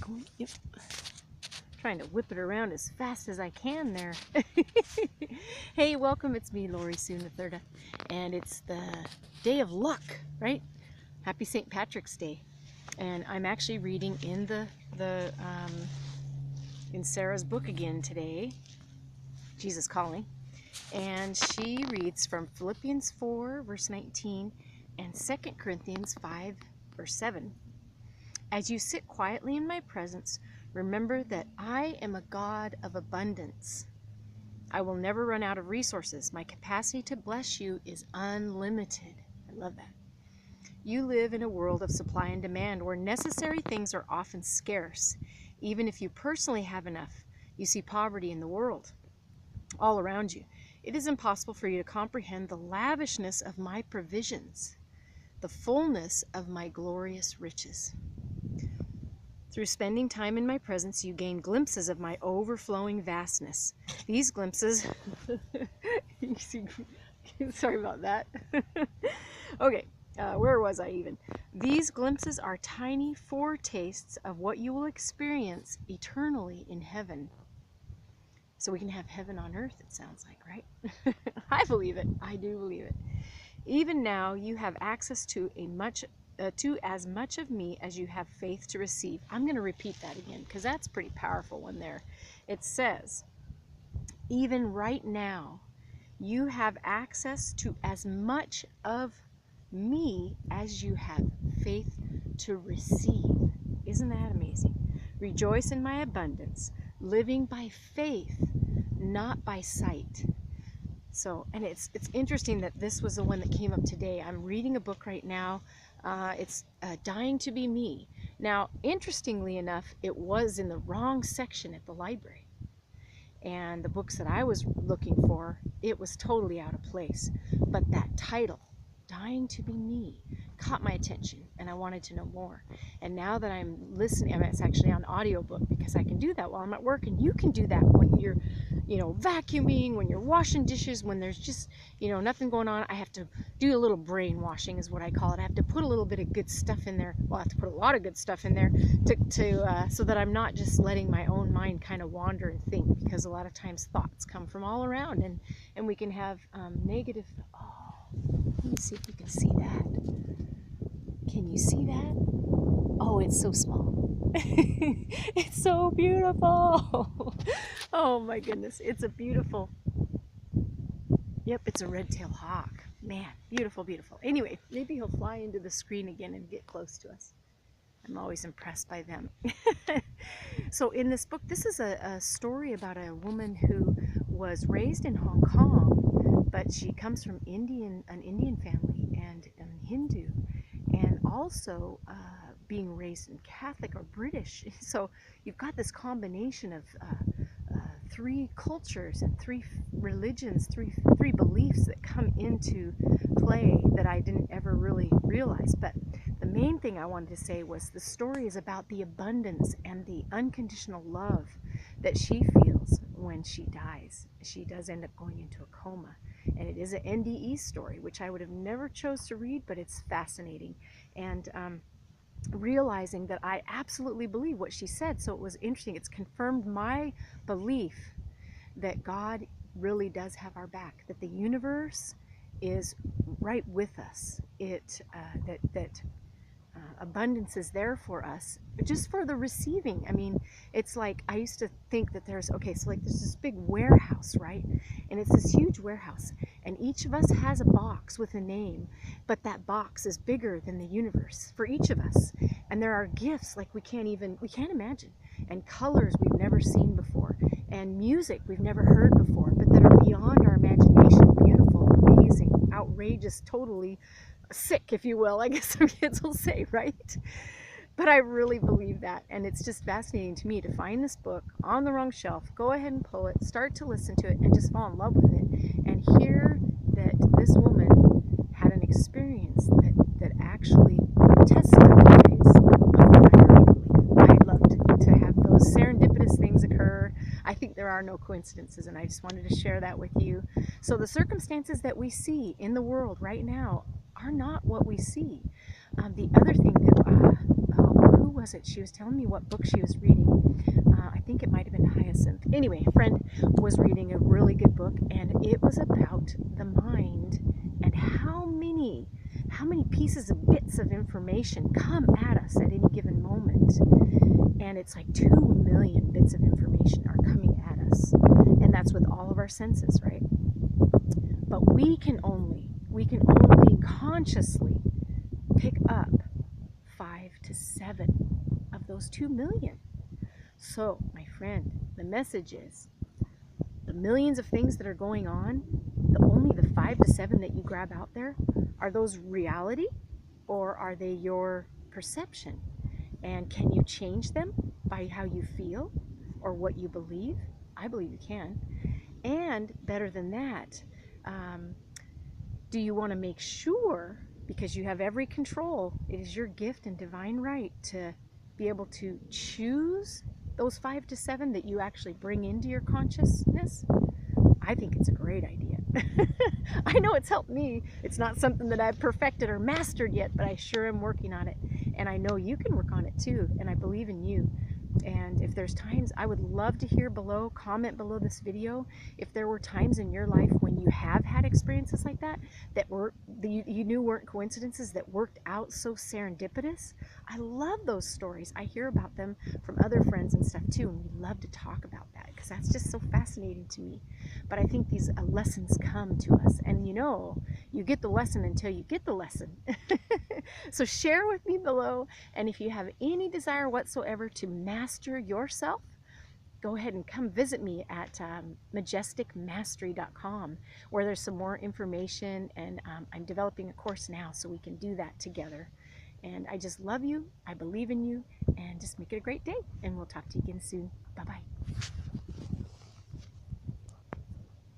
Yep. Trying to whip it around as fast as I can there. Hey, welcome. It's me, Lori Sunathurda, and it's the day of luck, right? Happy St. Patrick's Day. And I'm actually reading in in Sarah's book again today, Jesus Calling. And she reads from Philippians 4, verse 19, and 2 Corinthians 5, verse 7. As you sit quietly in my presence, remember that I am a God of abundance. I will never run out of resources. My capacity to bless you is unlimited. I love that. You live in a world of supply and demand where necessary things are often scarce. Even if you personally have enough, you see poverty in the world all around you. It is impossible for you to comprehend the lavishness of my provisions, the fullness of my glorious riches. Through spending time in my presence, you gain glimpses of my overflowing vastness. These glimpses, you see, sorry about that. Okay, where was I even? These glimpses are tiny foretastes of what you will experience eternally in heaven. So we can have heaven on earth, it sounds like, right? I believe it. I do believe it. Even now, you have access to as much of me as you have faith to receive. I'm going to repeat that again because that's pretty powerful one there. It says, even right now, you have access to as much of me as you have faith to receive. Isn't that amazing? Rejoice in my abundance, living by faith, not by sight. So, and it's interesting that this was the one that came up today. I'm reading a book right now. It's Dying to Be Me. Now, interestingly enough, it was in the wrong section at the library. And the books that I was looking for, it was totally out of place. But that title, Dying to Be Me, caught my attention, and I wanted to know more. And now that I'm listening, it's actually on audiobook because I can do that while I'm at work, and you can do that when you're, vacuuming, when you're washing dishes, when there's just, nothing going on. I have to do a little brainwashing is what I call it. I have to put a little bit of good stuff in there. Well, I have to put a lot of good stuff in there so that I'm not just letting my own mind kind of wander and think, because a lot of times thoughts come from all around, and we can have negative. Let me see if you can see that. Can you see that? Oh, it's so small. It's so beautiful. Oh my goodness, it's a beautiful. Yep, it's a red-tailed hawk. Man, beautiful, beautiful. Anyway, maybe he'll fly into the screen again and get close to us. I'm always impressed by them. So in this book, this is a story about a woman who was raised in Hong Kong, but she comes from an Indian family and Hindu, and also being raised in Catholic or British. So you've got this combination of three cultures and three religions, three beliefs that come into play that I didn't ever really realize. But the main thing I wanted to say was the story is about the abundance and the unconditional love that she feels when she dies. She does end up going into a coma, and it is an NDE story, which I would have never chose to read, but it's fascinating. And realizing that I absolutely believe what she said. So it was interesting. It's confirmed my belief that God really does have our back, that the universe is right with us. That abundance is there for us, just for the receiving. I mean, it's like, I used to think that there's this big warehouse, right? And it's this huge warehouse, and each of us has a box with a name, but that box is bigger than the universe for each of us. And there are gifts like we can't imagine, and colors we've never seen before, and music we've never heard before, but that are beyond our imagination. Beautiful, amazing, outrageous, totally sick, if you will, I guess some kids will say, right? But I really believe that, and it's just fascinating to me to find this book on the wrong shelf, go ahead and pull it, start to listen to it, and just fall in love with it, and hear that this woman had an experience that actually testifies of what I already believe. I'd love to have those serendipitous things occur. I think there are no coincidences, and I just wanted to share that with you. So the circumstances that we see in the world right now are not what we see. The other thing that, who was it? She was telling me what book she was reading. I think it might have been Hyacinth. Anyway, a friend was reading a really good book, and it was about the mind and how many pieces of bits of information come at us at any given moment. And it's like 2 million bits of information are coming at us. And that's with all of our senses, right? But we can only consciously pick up 5 to 7 of those 2 million. So, my friend, the message is, the millions of things that are going on, only the 5 to 7 that you grab out there, are those reality, or are they your perception? And can you change them by how you feel or what you believe? I believe you can. And better than that, do you want to make sure, because you have every control, it is your gift and divine right to be able to choose those 5 to 7 that you actually bring into your consciousness? I think it's a great idea. I know it's helped me. It's not something that I've perfected or mastered yet, but I sure am working on it. And I know you can work on it too, and I believe in you. And if there's times, I would love to hear below, comment below this video, if there were times in your life when you have had experiences like that, that you knew weren't coincidences, that worked out so serendipitous. I love those stories. I hear about them from other friends and stuff too, and we love to talk about that because that's just so fascinating to me. But I think these lessons come to us, and you get the lesson until you get the lesson. So share with me below, and if you have any desire whatsoever to master yourself, go ahead and come visit me at majesticmastery.com, where there's some more information, and I'm developing a course now so we can do that together. And I just love you, I believe in you, and just make it a great day, and we'll talk to you again soon. Bye-bye.